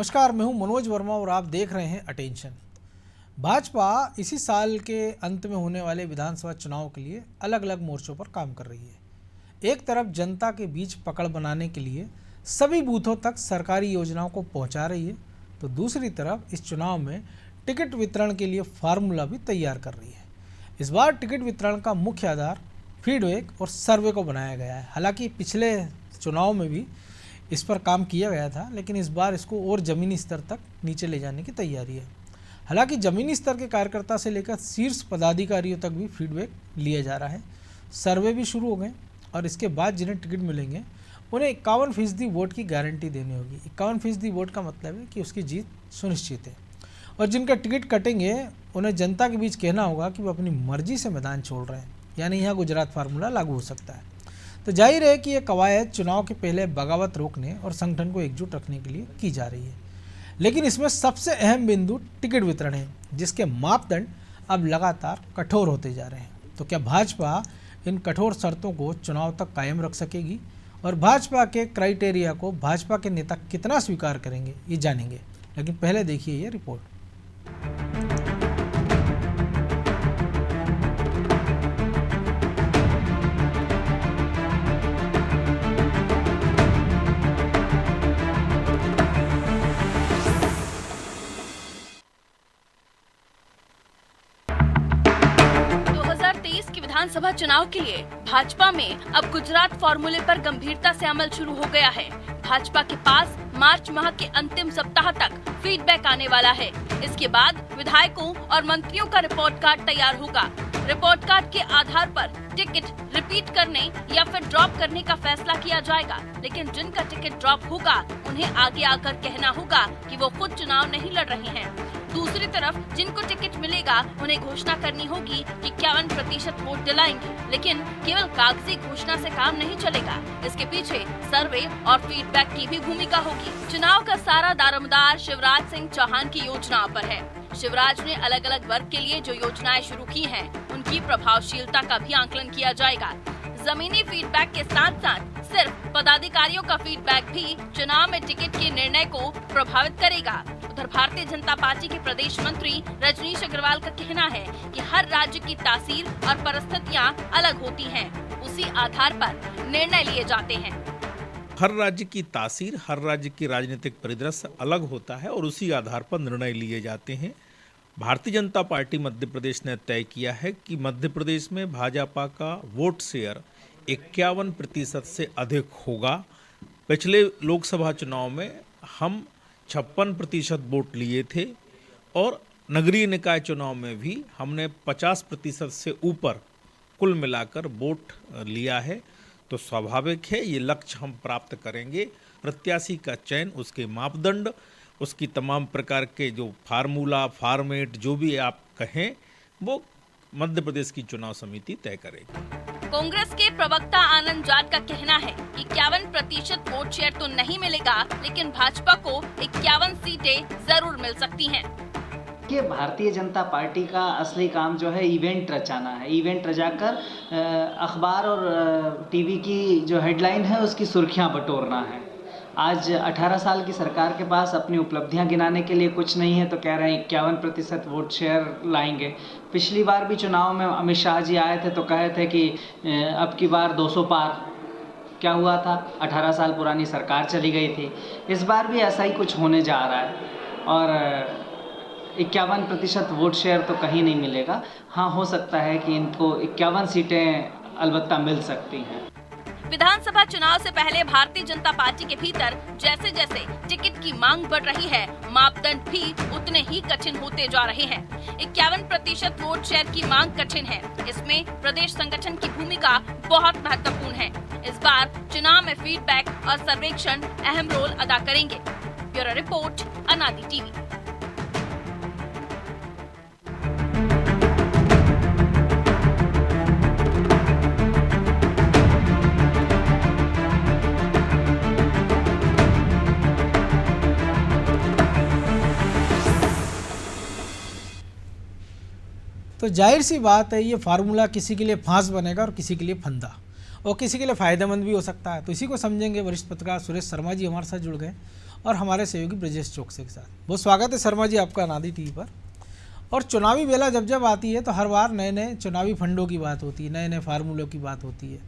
नमस्कार, मैं हूं मनोज वर्मा और आप देख रहे हैं अटेंशन। भाजपा इसी साल के अंत में होने वाले विधानसभा चुनाव के लिए अलग अलग मोर्चों पर काम कर रही है। एक तरफ जनता के बीच पकड़ बनाने के लिए सभी बूथों तक सरकारी योजनाओं को पहुंचा रही है, तो दूसरी तरफ इस चुनाव में टिकट वितरण के लिए फार्मूला भी तैयार कर रही है। इस बार टिकट वितरण का मुख्य आधार फीडबैक और सर्वे को बनाया गया है। हालांकि पिछले चुनाव में भी इस पर काम किया गया था, लेकिन इस बार इसको और ज़मीनी स्तर तक नीचे ले जाने की तैयारी है। हालांकि ज़मीनी स्तर के कार्यकर्ता से लेकर शीर्ष पदाधिकारियों तक भी फीडबैक लिया जा रहा है। सर्वे भी शुरू हो गए और इसके बाद जिन्हें टिकट मिलेंगे उन्हें 51% वोट की गारंटी देनी होगी। 51% वोट का मतलब है कि उसकी जीत सुनिश्चित है। और जिनका टिकट कटेंगे उन्हें जनता के बीच कहना होगा कि वो अपनी मर्जी से मैदान छोड़ रहे हैं, यानी यहाँ गुजरात फार्मूला लागू हो सकता है। तो जाहिर है कि यह कवायद चुनाव के पहले बगावत रोकने और संगठन को एकजुट रखने के लिए की जा रही है। लेकिन इसमें सबसे अहम बिंदु टिकट वितरण है, जिसके मापदंड अब लगातार कठोर होते जा रहे हैं। तो क्या भाजपा इन कठोर शर्तों को चुनाव तक कायम रख सकेगी और भाजपा के क्राइटेरिया को भाजपा के नेता कितना स्वीकार करेंगे, ये जानेंगे। लेकिन पहले देखिए ये रिपोर्ट। 2023 के विधानसभा चुनाव के लिए भाजपा में अब गुजरात फॉर्मूले पर गंभीरता से अमल शुरू हो गया है। भाजपा के पास मार्च माह के अंतिम सप्ताह तक फीडबैक आने वाला है। इसके बाद विधायकों और मंत्रियों का रिपोर्ट कार्ड तैयार होगा। रिपोर्ट कार्ड के आधार पर टिकट रिपीट करने या फिर ड्रॉप करने का फैसला किया जाएगा। लेकिन जिनका टिकट ड्रॉप होगा उन्हें आगे आकर कहना होगा कि वो खुद चुनाव नहीं लड़ रहे हैं। दूसरी तरफ जिनको टिकट मिलेगा उन्हें घोषणा करनी होगी कि 51% वोट दिलाएंगे। लेकिन केवल कागजी घोषणा से काम नहीं चलेगा, इसके पीछे सर्वे और फीडबैक की भी भूमिका होगी। चुनाव का सारा दारोमदार शिवराज सिंह चौहान की योजनाओं पर है। शिवराज ने अलग अलग वर्ग के लिए जो योजनाएं शुरू की हैं, उनकी प्रभावशीलता का भी आकलन किया जाएगा। जमीनी फीडबैक के साथ साथ सिर्फ पदाधिकारियों का फीडबैक भी चुनाव में टिकट के निर्णय को प्रभावित करेगा। उधर भारतीय जनता पार्टी के प्रदेश मंत्री रजनीश अग्रवाल का कहना है कि हर राज्य की तासीर और परिस्थितियां अलग होती हैं, उसी आधार पर निर्णय लिए जाते हैं। हर राज्य की तासीर, हर राज्य की राजनीतिक परिदृश्य अलग होता है और उसी आधार पर निर्णय लिए जाते हैं। भारतीय जनता पार्टी मध्य प्रदेश ने तय किया है कि मध्य प्रदेश में भाजपा का वोट शेयर 51% से अधिक होगा। पिछले लोकसभा चुनाव में हम 56% वोट लिए थे और नगरीय निकाय चुनाव में भी हमने 50% से ऊपर कुल मिलाकर वोट लिया है। तो स्वाभाविक है ये लक्ष्य हम प्राप्त करेंगे। प्रत्याशी का चयन, उसके मापदंड, उसकी तमाम प्रकार के जो फार्मूला, फॉर्मेट जो भी आप कहें, वो मध्य प्रदेश की चुनाव समिति तय करेगी। कांग्रेस के प्रवक्ता आनंद जाट का कहना है कि 51% वोट शेयर तो नहीं मिलेगा, लेकिन भाजपा को 51 सीटें जरूर मिल सकती हैं। कि भारतीय जनता पार्टी का असली काम जो है इवेंट रचाना है। इवेंट रचाकर अखबार और टीवी की जो हेडलाइन है उसकी सुर्खियां बटोरना है। आज 18 साल की सरकार के पास अपनी उपलब्धियां गिनाने के लिए कुछ नहीं है, तो कह रहे हैं 51% वोट शेयर लाएंगे। पिछली बार भी चुनाव में अमित शाह जी आए थे तो कहे थे कि अब की बार 200 पार। क्या हुआ था? 18 साल पुरानी सरकार चली गई थी। इस बार भी ऐसा ही कुछ होने जा रहा है और 51% वोट शेयर तो कहीं नहीं मिलेगा। हाँ, हो सकता है कि इनको 51 सीटें अलबत्ता मिल सकती हैं। विधानसभा चुनाव से पहले भारतीय जनता पार्टी के भीतर जैसे जैसे टिकट की मांग बढ़ रही है, मापदंड भी उतने ही कठिन होते जा रहे हैं। 51% वोट शेयर की मांग कठिन है, इसमें प्रदेश संगठन की भूमिका बहुत महत्वपूर्ण है। इस बार चुनाव में फीडबैक और सर्वेक्षण अहम रोल अदा करेंगे। ब्यूरो रिपोर्ट, अनादि टीवी। तो जाहिर सी बात है, ये फार्मूला किसी के लिए फांस बनेगा और किसी के लिए फंदा, और किसी के लिए फ़ायदेमंद भी हो सकता है। तो इसी को समझेंगे। वरिष्ठ पत्रकार सुरेश शर्मा जी हमारे साथ जुड़ गए और हमारे सहयोगी ब्रजेश चौकसे के साथ। बहुत स्वागत है शर्मा जी आपका अनादि टीवी पर। और चुनावी बेला जब जब आती है तो हर बार नए नए चुनावी फंडों की बात होती है, नए नए फार्मूलों की बात होती है।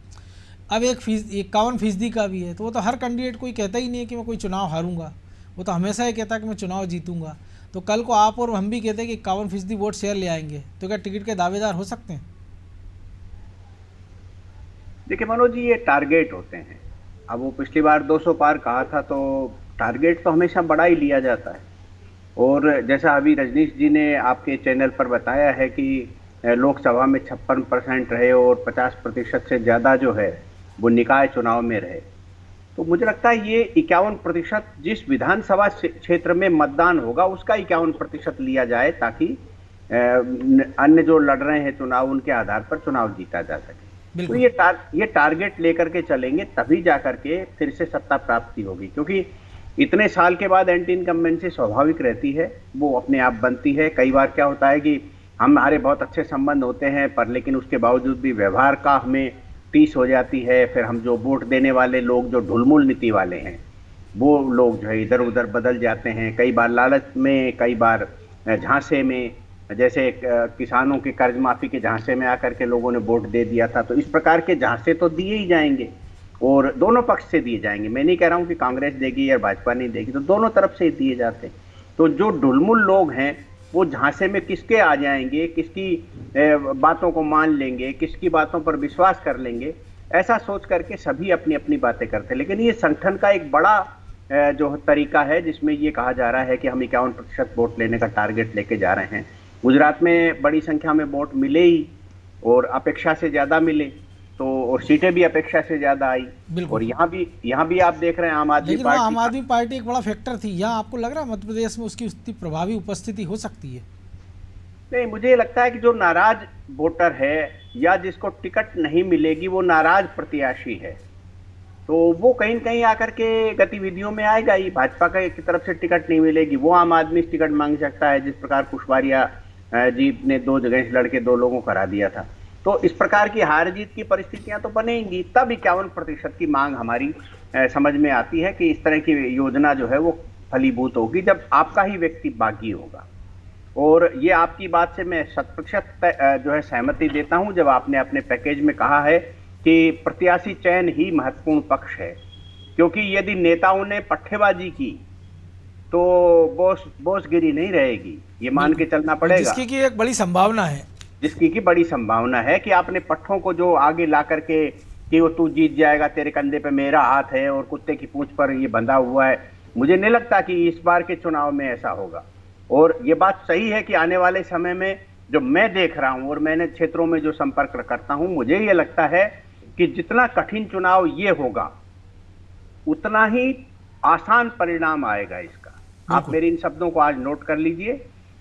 अब 51% का भी है, तो वो तो हर कैंडिडेट कोई कहता ही नहीं है कि मैं कोई चुनाव हारूंगा, वो तो हमेशा ही कहता है कि मैं चुनाव जीतूंगा। तो कल को आप और हम भी कहते हैं कि 51% वोट शेयर ले आएंगे, तो क्या टिकट के दावेदार हो सकते हैं? देखिए मनोज जी, ये टारगेट होते हैं। अब वो पिछली बार 200 पार कहा था, तो टारगेट तो हमेशा बड़ा ही लिया जाता है। और जैसा अभी रजनीश जी ने आपके चैनल पर बताया है कि लोकसभा में 56% रहे और 50% से ज़्यादा जो है वो निकाय चुनाव में रहे, तो मुझे लगता है ये 51% जिस विधानसभा क्षेत्र में मतदान होगा उसका 51% लिया जाए, ताकि अन्य जो लड़ रहे हैं चुनाव उनके आधार पर चुनाव जीता जा सके। तो ये टारगेट लेकर के चलेंगे, तभी जा करके फिर से सत्ता प्राप्ति होगी। क्योंकि इतने साल के बाद एंटी इनकम्बेंसी स्वाभाविक रहती है, वो अपने आप बनती है। कई बार क्या होता है कि हमारे बहुत अच्छे संबंध होते हैं, पर लेकिन उसके बावजूद भी व्यवहार का हमें टीस हो जाती है। फिर हम जो वोट देने वाले लोग जो ढुलमुल नीति वाले हैं, वो लोग जो है इधर उधर बदल जाते हैं, कई बार लालच में, कई बार झांसे में। जैसे किसानों के कर्ज माफी के झांसे में आकर के लोगों ने वोट दे दिया था। तो इस प्रकार के झांसे तो दिए ही जाएंगे और दोनों पक्ष से दिए जाएंगे। मैं नहीं कह रहा हूं कि कांग्रेस देगी या भाजपा नहीं देगी, तो दोनों तरफ से दिए जाते हैं। तो जो ढुलमुल लोग हैं वो झांसे में किसके आ जाएंगे, किसकी बातों को मान लेंगे, किसकी बातों पर विश्वास कर लेंगे, ऐसा सोच करके सभी अपनी अपनी बातें करते हैं। लेकिन ये संगठन का एक बड़ा जो तरीका है जिसमें ये कहा जा रहा है कि हम 51% वोट लेने का टारगेट लेके जा रहे हैं। गुजरात में बड़ी संख्या में वोट मिले ही, और अपेक्षा से ज़्यादा मिले, तो और सीटें भी अपेक्षा से ज्यादा आई। और यहाँ भी आप देख रहे हैं आम आदमी पार्टी, आम आदमी पार्टी एक बड़ा फैक्टर थी। यहाँ आपको लग रहा है मध्य प्रदेश में उसकी उतनी प्रभावी उपस्थिति हो सकती है? नहीं, मुझे लगता है कि जो नाराज वोटर है या जिसको टिकट नहीं मिलेगी, वो नाराज प्रत्याशी है, तो वो कहीं न कहीं आकर के गतिविधियों में आएगा ही। भाजपा की तरफ से टिकट नहीं मिलेगी, वो आम आदमी से टिकट मांग सकता है, जिस प्रकार कुशवारिया जी ने 2 जगह से लड़के 2 लोगों को हरा दिया था। तो इस प्रकार की हार जीत की परिस्थितियां तो बनेंगी, तब 51% की मांग हमारी समझ में आती है कि इस तरह की योजना जो है वो फलीभूत होगी जब आपका ही व्यक्ति बागी होगा। और ये आपकी बात से मैं 100% जो है सहमति देता हूं, जब आपने अपने पैकेज में कहा है कि प्रत्याशी चयन ही महत्वपूर्ण पक्ष है। क्योंकि यदि नेताओं ने पट्टेबाजी की तो बोसगिरी नहीं रहेगी, ये मान के चलना पड़ेगा। जिसकी की एक बड़ी संभावना है, जिसकी की बड़ी संभावना है कि आपने पट्टों को जो आगे ला करके कि वो तू जीत जाएगा, तेरे कंधे पे मेरा हाथ है और कुत्ते की पूंछ पर ये बंधा हुआ है, मुझे नहीं लगता कि इस बार के चुनाव में ऐसा होगा। और ये बात सही है कि आने वाले समय में जो मैं देख रहा हूं और मैंने क्षेत्रों में जो संपर्क करता हूं, मुझे ये लगता है कि जितना कठिन चुनाव ये होगा उतना ही आसान परिणाम आएगा इसका। आप मेरे इन शब्दों को आज नोट कर लीजिए,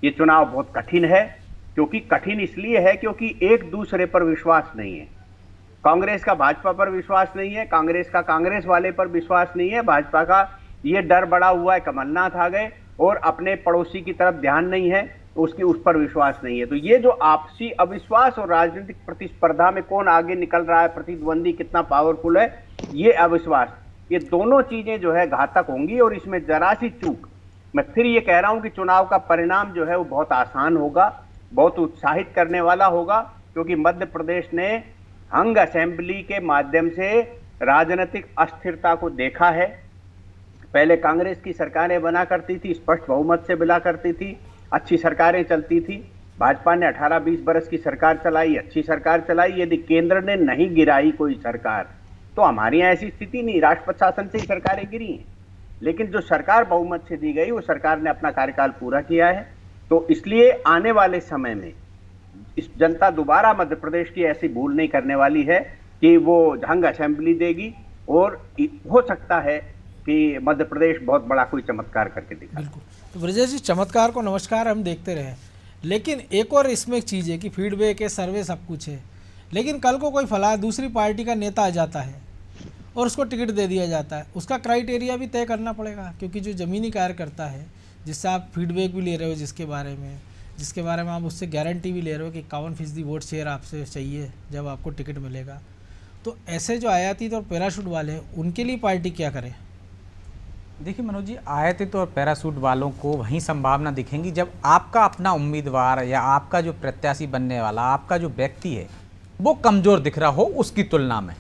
ये चुनाव बहुत कठिन है। क्योंकि कठिन इसलिए है क्योंकि एक दूसरे पर विश्वास नहीं है। कांग्रेस का भाजपा पर विश्वास नहीं है, कांग्रेस का कांग्रेस वाले पर विश्वास नहीं है, भाजपा का ये डर बड़ा हुआ है कमलनाथ आ गए और अपने पड़ोसी की तरफ ध्यान नहीं है, तो उसकी उस पर विश्वास नहीं है। तो ये जो आपसी अविश्वास और राजनीतिक प्रतिस्पर्धा में कौन आगे निकल रहा है, प्रतिद्वंदी कितना पावरफुल है, ये अविश्वास, ये दोनों चीजें जो है घातक होंगी। और इसमें जरा सी चूक, मैं फिर ये कह रहा हूं कि चुनाव का परिणाम जो है वो बहुत आसान होगा, बहुत उत्साहित करने वाला होगा। क्योंकि मध्य प्रदेश ने हंग असेंबली के माध्यम से राजनीतिक अस्थिरता को देखा है। पहले कांग्रेस की सरकारें बना करती थी, स्पष्ट बहुमत से मिला करती थी, अच्छी सरकारें चलती थी। भाजपा ने 18-20 बरस की सरकार चलाई, अच्छी सरकार चलाई। यदि केंद्र ने नहीं गिराई कोई सरकार, तो हमारे यहाँ ऐसी स्थिति नहीं, राष्ट्रपति शासन से ही सरकारें गिरी हैं। लेकिन जो सरकार बहुमत से दी गई, वो सरकार ने अपना कार्यकाल पूरा किया है। तो इसलिए आने वाले समय में इस जनता दोबारा मध्य प्रदेश की ऐसी भूल नहीं करने वाली है कि वो हंग असेंबली देगी, और हो सकता है कि मध्य प्रदेश बहुत बड़ा कोई चमत्कार करके दिखा। बिल्कुल। तो ब्रजेश जी, चमत्कार को नमस्कार हम देखते रहे, लेकिन एक और इसमें एक चीज़ है कि फीडबैक है, सर्वे सब कुछ है, लेकिन कल को कोई फला दूसरी पार्टी का नेता आ जाता है और उसको टिकट दे दिया जाता है, उसका क्राइटेरिया भी तय करना पड़ेगा। क्योंकि जो ज़मीनी कार्यकर्ता है, जिससे आप फीडबैक भी ले रहे हो, जिसके बारे में आप उससे गारंटी भी ले रहे हो कि 51% वोट शेयर आपसे चाहिए जब आपको टिकट मिलेगा, तो ऐसे जो आयातित और पैराशूट वाले हैं, उनके लिए पार्टी क्या करे? देखिए मनोज जी, आयातित और पैराशूट वालों को वहीं संभावना दिखेंगी जब आपका अपना उम्मीदवार या आपका जो प्रत्याशी बनने वाला आपका जो व्यक्ति है वो कमजोर दिख रहा हो उसकी तुलना में।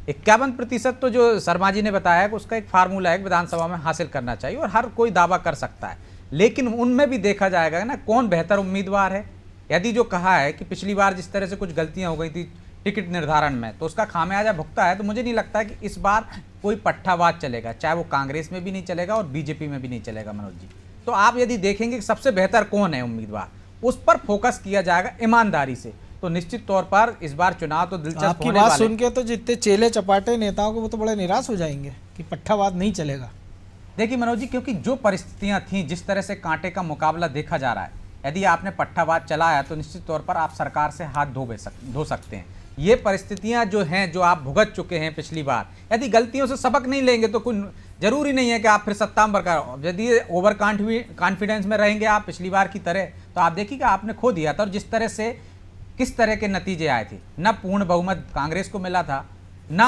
51% तो जो शर्मा जी ने बताया है कि उसका एक फार्मूला है विधानसभा में हासिल करना चाहिए और हर कोई दावा कर सकता है, लेकिन उनमें भी देखा जाएगा ना कौन बेहतर उम्मीदवार है। यदि जो कहा है कि पिछली बार जिस तरह से कुछ गलतियां हो गई थी टिकट निर्धारण में तो उसका खामियाजा भुगता है, तो मुझे नहीं लगता है कि इस बार कोई पट्टावाद चलेगा, चाहे वो कांग्रेस में भी नहीं चलेगा और बीजेपी में भी नहीं चलेगा मनोज जी। तो आप यदि देखेंगे कि सबसे बेहतर कौन है उम्मीदवार, उस पर फोकस किया जाएगा ईमानदारी से, तो निश्चित तौर पर इस बार चुनाव तो दिलचस्प आपकी होने बात वाले। सुन के तो जितने चेले चपाटे नेताओं के वो तो बड़े निराश हो जाएंगे कि पट्टावाद नहीं चलेगा। देखिए मनोज जी, क्योंकि जो परिस्थितियां थी, जिस तरह से कांटे का मुकाबला देखा जा रहा है, यदि आपने पट्टावाद चलाया तो निश्चित तौर पर आप सरकार से हाथ धो सकते हैं। ये परिस्थितियां जो हैं, जो आप भुगत चुके हैं पिछली बार, यदि गलतियों से सबक नहीं लेंगे तो कुछ जरूरी नहीं है कि आप फिर सत्ता में बरकरार, यदि ओवर कॉन्फिडेंस में रहेंगे आप पिछली बार की तरह, तो आप देखिएगा आपने खो दिया था। और जिस तरह से किस तरह के नतीजे आए थे, न पूर्ण बहुमत कांग्रेस को मिला था, ना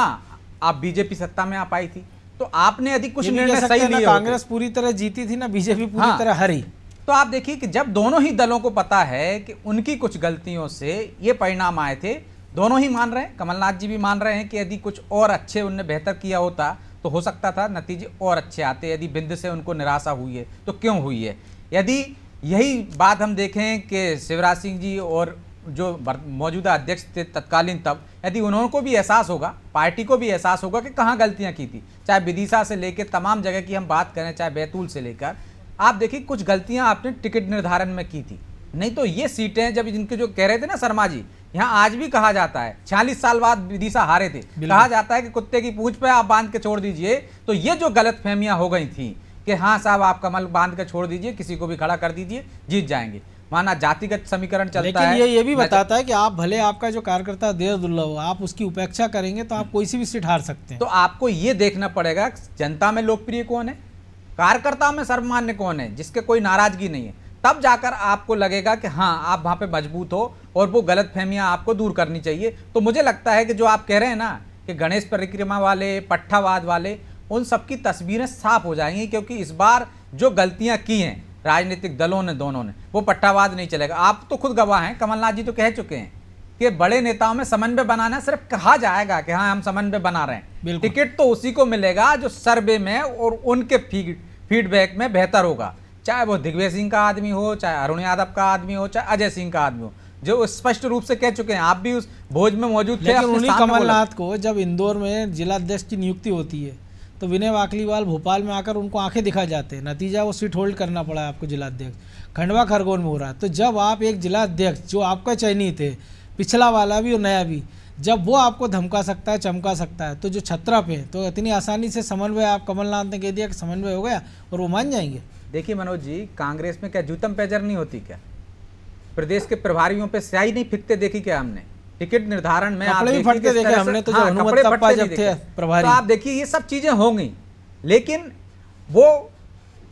आप बीजेपी सत्ता में आ पाई थी, तो आपने यदि कुछ निर्णय सही लिए, कांग्रेस पूरी तरह जीती थी ना बीजेपी पूरी तरह हारी। तो आप देखिए कि जब दोनों ही दलों को पता है कि उनकी कुछ गलतियों से ये परिणाम आए थे, दोनों ही मान रहे हैं, कमलनाथ जी भी मान रहे हैं कि यदि कुछ और अच्छे उनने बेहतर किया होता तो हो सकता था नतीजे और अच्छे आते। यदि बिंद से उनको निराशा हुई है तो क्यों हुई है। यदि यही बात हम देखें कि शिवराज सिंह जी और जो मौजूदा अध्यक्ष थे तत्कालीन, तब यदि उनको भी एहसास होगा, पार्टी को भी एहसास होगा कि कहाँ गलतियाँ की थी, चाहे विदिशा से लेकर तमाम जगह की हम बात करें, चाहे बैतूल से लेकर, आप देखिए कुछ गलतियां आपने टिकट निर्धारण में की थी। नहीं तो ये सीटें जब जिनके जो कह रहे थे ना शर्मा जी, यहाँ आज भी कहा जाता है 46 साल बाद विदिशा हारे थे, कहा जाता है कि कुत्ते की पूंछ पे आप बांध के छोड़ दीजिए। तो ये जो गलत फहमियां हो गई थी कि हाँ साहब आप कमल बांध के छोड़ दीजिए, किसी को भी खड़ा कर दीजिए, जीत जाएंगे, माना जातिगत समीकरण चलता है। लेकिन ये भी बताता है कि आप भले आपका जो कार्यकर्ता देर दुर्लभ हो, आप उसकी उपेक्षा करेंगे तो आप कोई सी भी सीट हार सकते हैं। तो आपको ये देखना पड़ेगा जनता में लोकप्रिय कौन है, कार्यकर्ता में सर्वमान्य कौन है, जिसके कोई नाराजगी नहीं है, तब जाकर आपको लगेगा कि हाँ आप वहाँ पे मजबूत हो और वो गलत फहमियाँ आपको दूर करनी चाहिए। तो मुझे लगता है कि जो आप कह रहे हैं ना कि गणेश परिक्रमा वाले, पट्टावाद वाले, उन सबकी तस्वीरें साफ हो जाएंगी, क्योंकि इस बार जो गलतियाँ की हैं राजनीतिक दलों ने, दोनों ने, वो पट्टावाद नहीं चलेगा। आप तो खुद गवाह हैं, कमलनाथ जी तो कह चुके हैं कि बड़े नेताओं में समन्वय बनाना, सिर्फ कहा जाएगा कि हाँ हम समन्वय बना रहे हैं, टिकट तो उसी को मिलेगा जो सर्वे में और उनके फीडबैक में बेहतर होगा, चाहे वो दिग्विजय सिंह का आदमी हो, चाहे अरुण यादव का आदमी हो, चाहे अजय सिंह का आदमी हो, जो स्पष्ट रूप से कह चुके हैं। आप भी उस भोज में मौजूद थे। लेकिन उन्हीं कमलनाथ को जब इंदौर में जिला अध्यक्ष की नियुक्ति होती है तो विनय वाकलीवाल भोपाल में आकर उनको आंखें दिखा जाते हैं, नतीजा वो सीट होल्ड करना पड़ा है आपको जिला अध्यक्ष। खंडवा खरगोन में हो रहा है। तो जब आप एक जिला अध्यक्ष जो आपका चयनित है, पिछला वाला भी और नया भी, जब वो आपको धमका सकता है, चमका सकता है, तो जो छत्रा पे तो इतनी आसानी से समन्वय, आप कमलनाथ ने कह दिया कि समन्वय हो गया और वो मान जाएंगे। देखिए मनोज जी, कांग्रेस में क्या जूतम पेजर नहीं होती क्या? प्रदेश के प्रभारियों पे स्याही नहीं फिकते देखी क्या हमने? टिकट निर्धारण में कपड़े भी फटते देखे हमने तो, जो हनुमत टप्पा जब थे प्रभारी। तो आप देखिए ये सब चीजें होंगी, लेकिन वो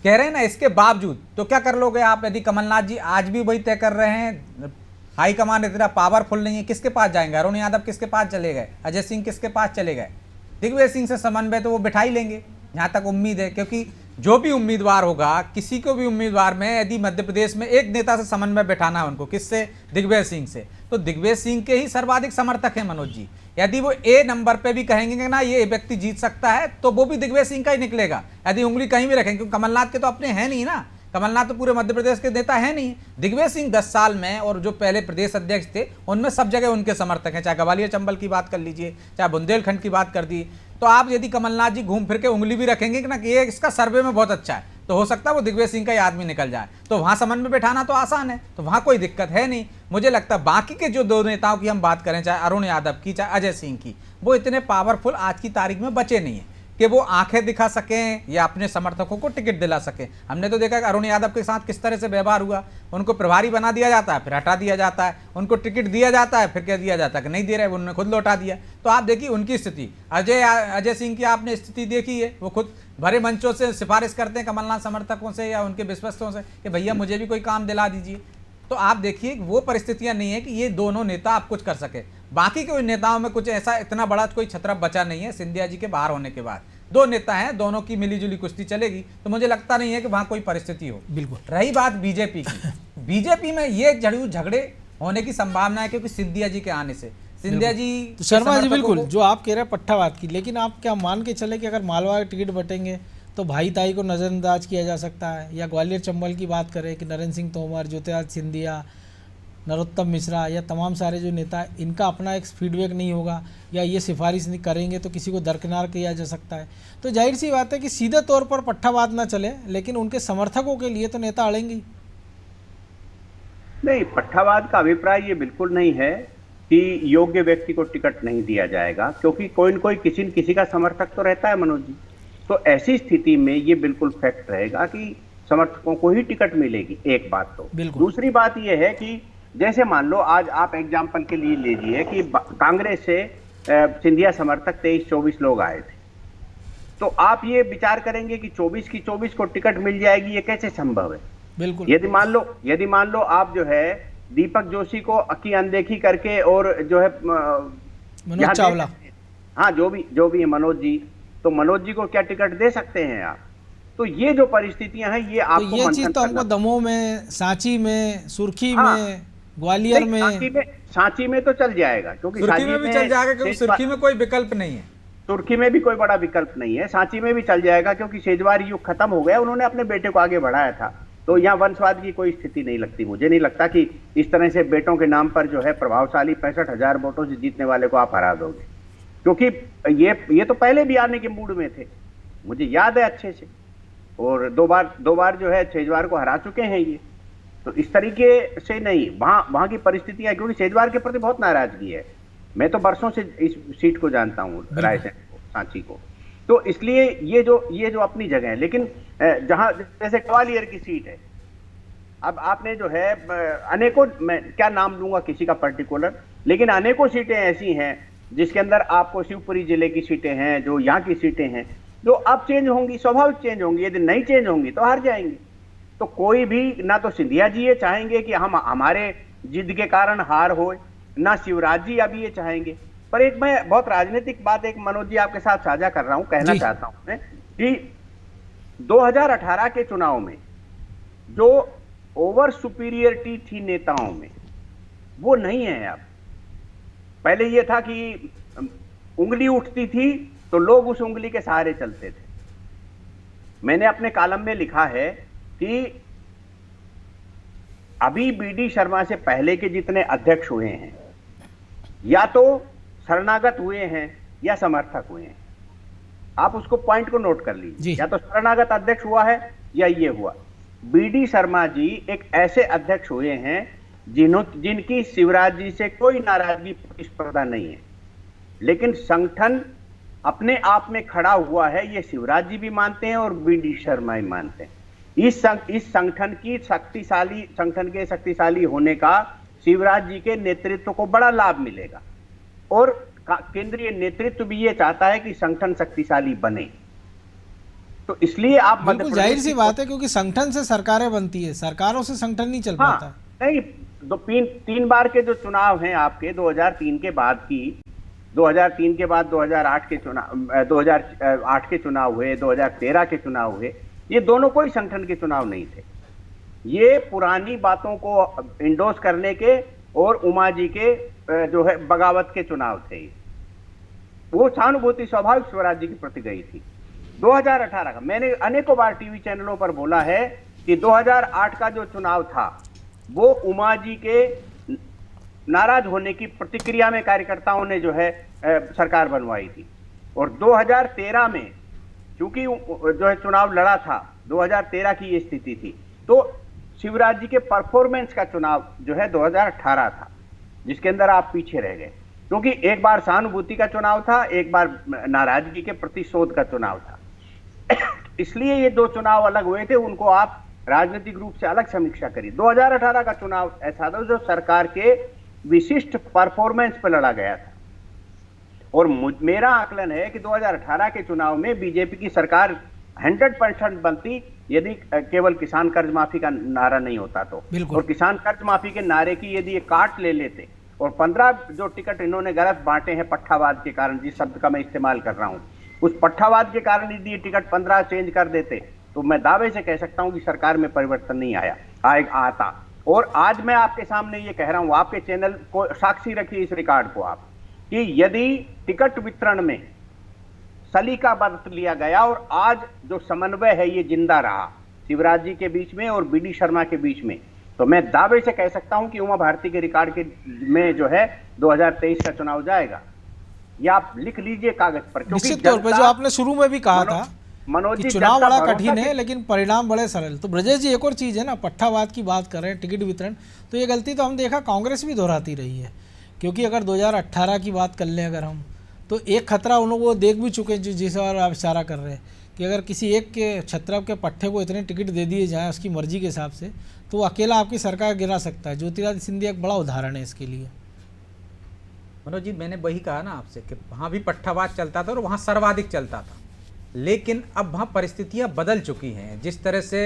कह रहे हैं ना, इसके बावजूद तो क्या कर लोगे आप? यदि कमलनाथ जी आज भी वही तय कर रहे हैं, हाईकमान इतना पावरफुल नहीं है, किसके पास जाएंगे? अरुण यादव किसके पास चले गए? अजय सिंह किसके पास चले गए? दिग्विजय सिंह से समन्वय तो वो बिठा ही लेंगे, जहां तक उम्मीद है, क्योंकि जो भी उम्मीदवार होगा, किसी को भी उम्मीदवार में यदि मध्य प्रदेश में एक नेता से समन्वय बैठाना है उनको, किससे? दिग्विजय सिंह से, तो दिग्विजय सिंह के ही सर्वाधिक समर्थक हैं मनोज जी। यदि वो ए नंबर पे भी कहेंगे कि ना ये व्यक्ति जीत सकता है, तो वो भी दिग्विजय सिंह का ही निकलेगा, यदि उंगली कहीं भी रखेंगे, क्योंकि कमलनाथ के तो अपने हैं नहीं ना, कमलनाथ तो पूरे मध्य प्रदेश के नेता है नहीं। दिग्विजय सिंह 10 साल में और जो पहले प्रदेश अध्यक्ष थे उनमें सब जगह उनके समर्थक हैं, चाहे ग्वालियर चंबल की बात कर लीजिए, चाहे बुंदेलखंड की बात कर दी। तो आप यदि कमलनाथ जी घूम फिर के उंगली भी रखेंगे कि ना कि ये इसका सर्वे में बहुत अच्छा है, तो हो सकता है वो दिग्विजय सिंह का ही आदमी निकल जाए, तो वहां समन्वय बैठाना तो आसान है, तो वहां कोई दिक्कत है नहीं। मुझे लगता है बाकी के जो दो नेताओं की हम बात करें, चाहे अरुण यादव की, चाहे अजय सिंह की, वो इतने पावरफुल आज की तारीख में बचे नहीं है कि वो आंखें दिखा सकें या अपने समर्थकों को टिकट दिला सकें। हमने तो देखा कि अरुण यादव के साथ किस तरह से व्यवहार हुआ, उनको प्रभारी बना दिया जाता है, फिर हटा दिया जाता है, उनको टिकट दिया जाता है, फिर कह दिया जाता है कि नहीं दे रहे, उन्होंने खुद लौटा दिया। तो आप देखिए उनकी स्थिति। अजय सिंह की आपने स्थिति देखी है, वो खुद भरे मंचों से सिफारिश करते हैं कमलनाथ समर्थकों से या उनके विश्वस्तों से कि भैया मुझे भी कोई काम दिला दीजिए। तो आप देखिए वो परिस्थितियां नहीं है कि ये दोनों नेता आप कुछ कर सके। बाकी के नेताओं में कुछ ऐसा इतना बड़ा कोई छतरा बचा नहीं है सिंधिया जी के बाहर होने के बाद। दो नेता हैं, दोनों की मिलीजुली कुश्ती चलेगी, तो मुझे लगता नहीं है कि वहां कोई परिस्थिति हो। बिल्कुल। रही बात बीजेपी की, बीजेपी में ये झगड़े होने की संभावना है, क्योंकि सिंधिया जी के आने से, सिंधिया जी तो शर्मा जी समर्थकों बिल्कुल को- जो आप कह रहे हैं पट्टावाद की, लेकिन आप क्या मान के चले कि अगर मालवा के टिकट बटेंगे तो भाई ताई को नज़रअंदाज किया जा सकता है? या ग्वालियर चंबल की बात करें कि नरेंद्र सिंह तोमर, ज्योतिरादित्य सिंधिया, नरोत्तम मिश्रा या तमाम सारे जो नेता हैं, इनका अपना एक फीडबैक नहीं होगा या ये सिफारिश नहीं करेंगे तो किसी को दरकिनार किया जा सकता है। तो जाहिर सी बात है कि सीधे तौर पर पट्टावाद ना चले, लेकिन उनके समर्थकों के लिए तो नेता अड़ेंगे। नहीं, पट्टावाद का अभिप्राय ये बिल्कुल नहीं है कि योग्य व्यक्ति को टिकट नहीं दिया जाएगा, क्योंकि कोई न कोई किसी न किसी का समर्थक तो रहता है मनोज जी। तो ऐसी स्थिति में ये बिल्कुल फैक्ट रहेगा कि समर्थकों को ही टिकट मिलेगी, एक बात तो। बिल्कुल। दूसरी बात ये है कि जैसे मान लो आज आप एग्जाम्पल के लिए लीजिए कि कांग्रेस से सिंधिया समर्थक 23-24 लोग आए थे, तो आप ये विचार करेंगे कि 24 की 24 को टिकट मिल जाएगी, ये कैसे संभव है? बिल्कुल। यदि मान लो आप जो है दीपक जोशी को की अनदेखी करके और जो है मनोज यहाँ चावला, हाँ जो भी है मनोज जी, तो मनोज जी को क्या टिकट दे सकते हैं आप? तो ये जो परिस्थितियां हैं ये तो आपको ये मंथन चीज तो हमको करना- दमोह में, सांची में, सुर्खी हाँ। में, ग्वालियर नहीं, में, सांची में तो चल जाएगा, क्योंकि सुर्खी सांची में भी चल जाएगा, क्योंकि शेजवार- सुर्खी में कोई विकल्प नहीं है। तुर्की में भी कोई बड़ा विकल्प नहीं है, सांची में भी चल जाएगा, क्योंकि शेजवार युग खत्म हो गया, उन्होंने अपने बेटे को आगे बढ़ाया था। तो यहाँ वंशवाद की कोई स्थिति नहीं लगती, मुझे नहीं लगता कि इस तरह से बेटों के नाम पर जो है प्रभावशाली 65,000 वोटों से जीतने वाले को आप हरा दोगे, क्योंकि ये तो पहले भी आने के मूड में थे, मुझे याद है अच्छे से, और दो बार जो है शेजवार को हरा चुके हैं ये। तो इस तरीके से नहीं, वहां की परिस्थितियां, क्योंकि शेजवार के प्रति बहुत नाराजगी है, मैं तो बरसों से इस सीट को जानता हूँ, रायसेन को, सांची को। तो इसलिए ये जो अपनी जगह है, लेकिन जहां जैसे ग्वालियर की सीट है, अब आपने जो है अनेकों, मैं क्या नाम लूंगा किसी का पर्टिकुलर, लेकिन अनेकों सीटें ऐसी हैं जिसके अंदर आपको शिवपुरी जिले की सीटें हैं, जो यहाँ की सीटें हैं, जो अब चेंज होंगी, स्वाभाविक चेंज होंगी, यदि नहीं चेंज होंगी तो हार जाएंगे। तो कोई भी, ना तो सिंधिया जी ये चाहेंगे कि हम हमारे जिद के कारण हार हो, ना शिवराज जी अभी ये चाहेंगे। पर एक मैं बहुत राजनीतिक बात एक मनोज जी आपके साथ साझा कर रहा हूं, कहना चाहता हूं मैं कि 2018 के चुनाव में जो ओवर सुपीरियरिटी थी नेताओं में, वो नहीं है अब। पहले ये था कि उंगली उठती थी तो लोग उस उंगली के सहारे चलते थे। मैंने अपने कॉलम में लिखा है कि अभी बीडी शर्मा से पहले के जितने अध्यक्ष हुए हैं, या तो शरणागत हुए हैं या समर्थक हुए हैं। आप उसको पॉइंट को नोट कर लीजिए, या तो शरणागत अध्यक्ष हुआ है या ये हुआ। बीडी शर्मा जी एक ऐसे अध्यक्ष हुए हैं जिनकी शिवराज जी से कोई नाराजगी, प्रतिस्पर्धा नहीं है, लेकिन संगठन अपने आप में खड़ा हुआ है, ये शिवराज जी भी मानते हैं और बीडी शर्मा ही मानते हैं। इस संगठन के शक्तिशाली होने का शिवराज जी के नेतृत्व को बड़ा लाभ मिलेगा, और केंद्रीय नेतृत्व भी ये चाहता है कि संगठन शक्तिशाली बने। तो इसलिए आप बिल्कुल जाहिर सी बात है, क्योंकि संगठन से सरकारें बनती है, सरकारों से संगठन नहीं चल पाता। नहीं, तीन बार के जो चुनाव हैं आपके, 2003 के बाद की, 2003 के बाद 2008 के चुनाव हुए, 2013 के चुनाव हुए, ये दोनों कोई संगठन के चुनाव नहीं थे। ये पुरानी बातों को इंडोर्स करने के और उमा जी के जो है बगावत के चुनाव थे। वो सहानुभूति स्वाभाविक स्वराज जी की प्रति गई थी। 2018 का मैंने अनेकों बार टीवी चैनलों पर बोला है कि 2008 का जो चुनाव था वो उमा जी के नाराज होने की प्रतिक्रिया में कार्यकर्ताओं ने जो है सरकार बनवाई थी। और 2013 में क्योंकि जो है चुनाव लड़ा था, 2013 की ये स्थिति थी, तो शिवराज जी के परफॉर्मेंस का चुनाव जो है 2018 था, जिसके अंदर आप पीछे रह गए, क्योंकि एक बार सहानुभूति का चुनाव था, एक बार नाराजगी के प्रतिशोध का चुनाव था। इसलिए ये दो चुनाव अलग हुए थे, उनको आप राजनीतिक रूप से अलग समीक्षा करिए। 2018 का चुनाव ऐसा था जो सरकार के विशिष्ट परफॉर्मेंस पर लड़ा गया था, और मेरा आकलन है कि 2018 के चुनाव में बीजेपी की सरकार 100% बनती यदि केवल किसान कर्ज माफी का नारा नहीं होता तो। और किसान कर्ज माफी के नारे की यदि ये काट ले लेते, और 15 जो टिकट इन्होंने गलत बांटे हैं पट्टावाद के कारण, जिस शब्द का मैं इस्तेमाल कर रहा हूं, उस पट्टावाद के कारण यदि ये टिकट 15 चेंज कर देते तो मैं दावे से कह सकता हूं कि सरकार में परिवर्तन नहीं आता। और आज मैं आपके सामने ये कह रहा हूं, आपके चैनल को साक्षी रखिए इस रिकॉर्ड को आप, कि यदि टिकट वितरण में सलीका बरत लिया गया और आज जो समन्वय है ये जिंदा रहा शिवराज जी के बीच में और बीडी शर्मा के बीच में, तो मैं दावे से कह सकता हूं कि उमा भारती के रिकॉर्ड के में जो है 2023 का चुनाव जाएगा। ये आप लिख लीजिए कागज पर। निश्चित तौर पर जो आपने शुरू में भी कहा था मनोज कि जी, चुनाव जनता बड़ा भरोसा कठिन है के- लेकिन परिणाम बड़े सरल। तो ब्रजेश जी, एक और चीज़ है ना, पट्टावाद की बात कर रहे हैं, टिकट वितरण, तो ये गलती तो हम देखा कांग्रेस भी दोहराती रही है। क्योंकि अगर 2018 की बात कर लें अगर हम, तो एक खतरा उन लोगों को देख भी चुके हैं जिस बार आप इशारा कर रहे हैं कि अगर किसी एक के छत्रप के पट्टे को इतने टिकट दे दिए जाएँ उसकी मर्जी के हिसाब से, तो वो अकेला आपकी सरकार गिरा सकता है। ज्योतिरादित्य सिंधिया एक बड़ा उदाहरण है इसके लिए। मनोज जी, मैंने वही कहा ना आपसे कि वहाँ भी पट्टावाद चलता था और वहाँ सर्वाधिक चलता था, लेकिन अब वहाँ परिस्थितियाँ बदल चुकी हैं। जिस तरह से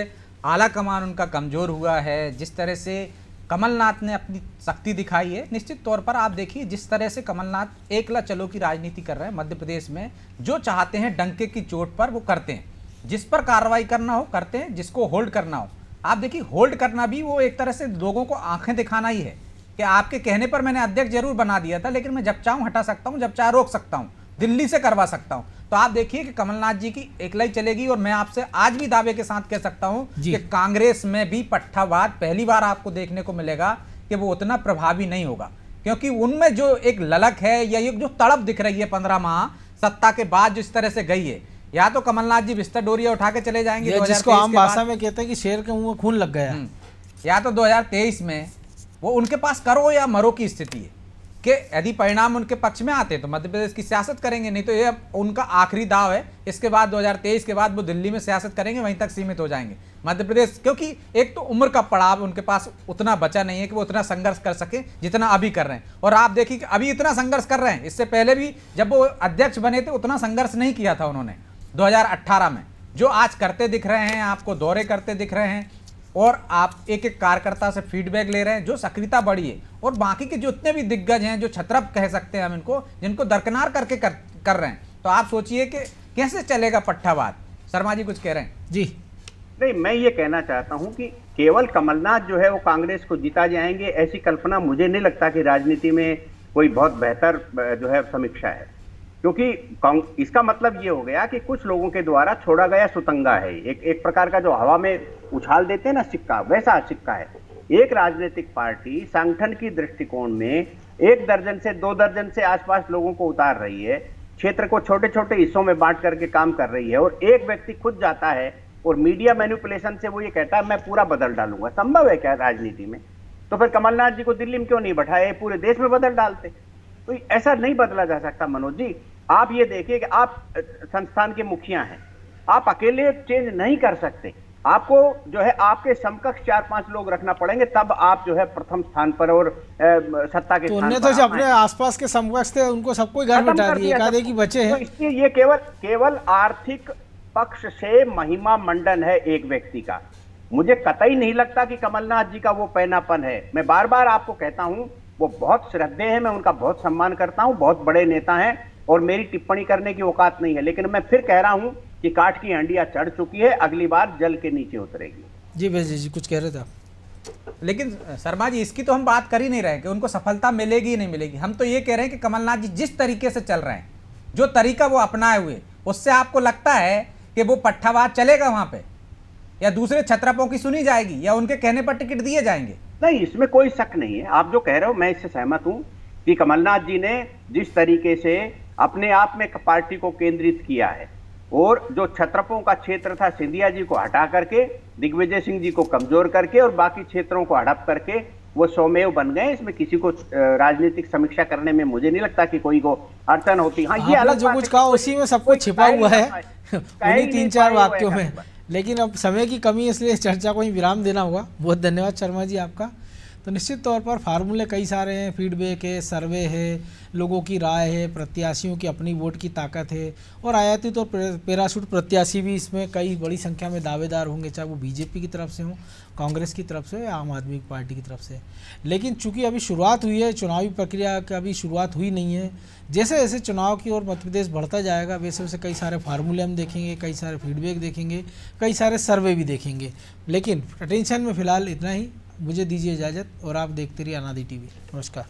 आला कमान उनका कमज़ोर हुआ है, जिस तरह से कमलनाथ ने अपनी शक्ति दिखाई है, निश्चित तौर पर आप देखिए जिस तरह से कमलनाथ एकला चलो की राजनीति कर रहे हैं मध्य प्रदेश में, जो चाहते हैं डंके की चोट पर वो करते हैं, जिस पर कार्रवाई करना हो करते हैं, जिसको होल्ड करना हो। आप देखिए होल्ड करना भी वो एक तरह से लोगों को आंखें दिखाना ही है कि आपके कहने पर मैंने अध्यक्ष जरूर बना दिया था, लेकिन मैं जब चाहूँ हटा सकता हूँ, जब चाहे रोक सकता हूँ, दिल्ली से करवा सकता हूँ। तो आप देखिए कि कमलनाथ जी की एकलाई चलेगी। और मैं आपसे आज भी दावे के साथ कह सकता हूँ कि कांग्रेस में भी पट्टावाद पहली बार आपको देखने को मिलेगा कि वो उतना प्रभावी नहीं होगा, क्योंकि उनमें जो एक ललक है या एक जो तड़प दिख रही है 15 माह सत्ता के बाद जिस तरह से गई है, या तो कमलनाथ जी बिस्तर डोरिया उठा के चले जाएंगे, जिसको आम भाषा में कहते हैं कि शेर के मुंह में खून लग गया, या तो 2023 में वो उनके पास करो या मरो की स्थिति है कि यदि परिणाम उनके पक्ष में आते तो मध्य प्रदेश की सियासत करेंगे, नहीं तो ये उनका आखिरी दाव है। इसके बाद 2023 के बाद वो दिल्ली में सियासत करेंगे, वहीं तक सीमित हो जाएंगे मध्य प्रदेश, क्योंकि एक तो उम्र का पड़ाव उनके पास उतना बचा नहीं है कि वो उतना संघर्ष कर सके जितना अभी कर रहे हैं। और आप देखिए कि अभी इतना संघर्ष कर रहे हैं, इससे पहले भी जब वो अध्यक्ष बने थे उतना संघर्ष नहीं किया था उन्होंने 2018 में, जो आज करते दिख रहे हैं, आपको दौरे करते दिख रहे हैं और आप एक एक कार्यकर्ता से फीडबैक ले रहे हैं, जो सक्रियता बढ़ी है। और बाकी के जितने भी दिग्गज हैं, जो छत्रप कह सकते हैं हम इनको, जिनको दरकिनार करके कर रहे हैं, तो आप सोचिए कि कैसे चलेगा पट्टावाद। शर्मा जी कुछ कह रहे हैं जी। नहीं, मैं ये कहना चाहता हूं कि केवल कमलनाथ जो है वो कांग्रेस को जिता जाएंगे, ऐसी कल्पना मुझे नहीं लगता कि राजनीति में कोई बहुत बेहतर जो है समीक्षा है। क्योंकि इसका मतलब ये हो गया कि कुछ लोगों के द्वारा छोड़ा गया सुतंगा है, एक प्रकार का जो हवा में उछाल देते हैं ना सिक्का, वैसा सिक्का है। एक राजनीतिक पार्टी संगठन की दृष्टिकोण में 1 दर्जन से 2 दर्जन से आसपास लोगों को उतार रही है, क्षेत्र को छोटे छोटे हिस्सों में बांट करके काम कर रही है, और एक व्यक्ति खुद जाता है और मीडिया मैनिपुलेशन से वो ये कहता है मैं पूरा बदल डालूंगा। संभव है क्या राजनीति में? तो फिर कमलनाथ जी को दिल्ली में क्यों नहीं बैठाए, पूरे देश में बदल डालते। तो ऐसा नहीं बदला जा सकता मनोज जी। आप ये देखिए कि आप संस्थान के मुखिया हैं, आप अकेले चेंज नहीं कर सकते, आपको जो है आपके समकक्ष 4-5 लोग रखना पड़ेंगे, तब आप जो है प्रथम स्थान पर और सत्ता के स्थान उन्हें पर तो अपने आसपास के समकक्ष थे उनको सबको घर में बिठा दिए, एकाधे की बचे हैं। तो इसलिए ये केवल आर्थिक पक्ष से महिमा मंडन है एक व्यक्ति का। मुझे कतई नहीं लगता कि कमलनाथ जी का वो पैनापन है। मैं बार बार आपको कहता हूं वो बहुत श्रद्धेय है, मैं उनका बहुत सम्मान करता हूं, बहुत बड़े नेता हैं और मेरी टिप्पणी करने की औकात नहीं है, लेकिन मैं फिर कह रहा हूं कि काठ की हंडिया चढ़ चुकी है, अगली बार जल के नीचे उतरेगी। जी वैसे जी कुछ कह रहे थे आप। लेकिन शर्मा जी इसकी तो हम बात कर ही नहीं रहे कि उनको सफलता मिलेगी नहीं मिलेगी। हम तो ये कह रहे हैं कि कमलनाथ जी जिस तरीके से चल रहे हैं, जो तरीका वो अपनाए हुए, उससे आपको लगता है कि वो पट्टावाद चलेगा वहां पे, या दूसरे छत्रपों की सुनी जाएगी, या उनके कहने पर टिकट दिए जाएंगे? नहीं, इसमें कोई शक नहीं है। आप जो कह रहे हो मैं इससे सहमत हूं कि कमलनाथ जी ने जिस तरीके से अपने आप में पार्टी को केंद्रित किया है और जो छत्रपों का क्षेत्र था सिंधिया जी को हटा करके, दिग्विजय सिंह जी को कमजोर करके और बाकी क्षेत्रों को हड़प करके वो स्वमेव बन गए। इसमें किसी को राजनीतिक समीक्षा करने में मुझे नहीं लगता कि कोई को अड़चन होती। हाँ, ये अलग जो कुछ कहा उसी में सब कुछ छिपा हुआ है उन्हीं 3-4 वाक्यों में, लेकिन अब समय की कमी है इसलिए चर्चा को ही विराम देना होगा। बहुत धन्यवाद शर्मा जी आपका। तो तो निश्चित तौर पर फार्मूले कई सारे हैं, फीडबैक है, सर्वे है, लोगों की राय है, प्रत्याशियों की अपनी वोट की ताकत है और आयातित और पैराशूट प्रत्याशी भी इसमें कई बड़ी संख्या में दावेदार होंगे, चाहे वो बीजेपी की तरफ से हो, कांग्रेस की तरफ से या आम आदमी पार्टी की तरफ से। लेकिन चूंकि अभी शुरुआत हुई है, चुनावी प्रक्रिया का अभी शुरुआत हुई नहीं है, जैसे जैसे चुनाव की ओर मध्य प्रदेश बढ़ता जाएगा वैसे वैसे कई सारे फार्मूले हम देखेंगे, कई सारे फीडबैक देखेंगे, कई सारे सर्वे भी देखेंगे। लेकिन अटेंशन में फ़िलहाल इतना ही, मुझे दीजिए इजाज़त और आप देखते रहिए अनादि टीवी। नमस्कार।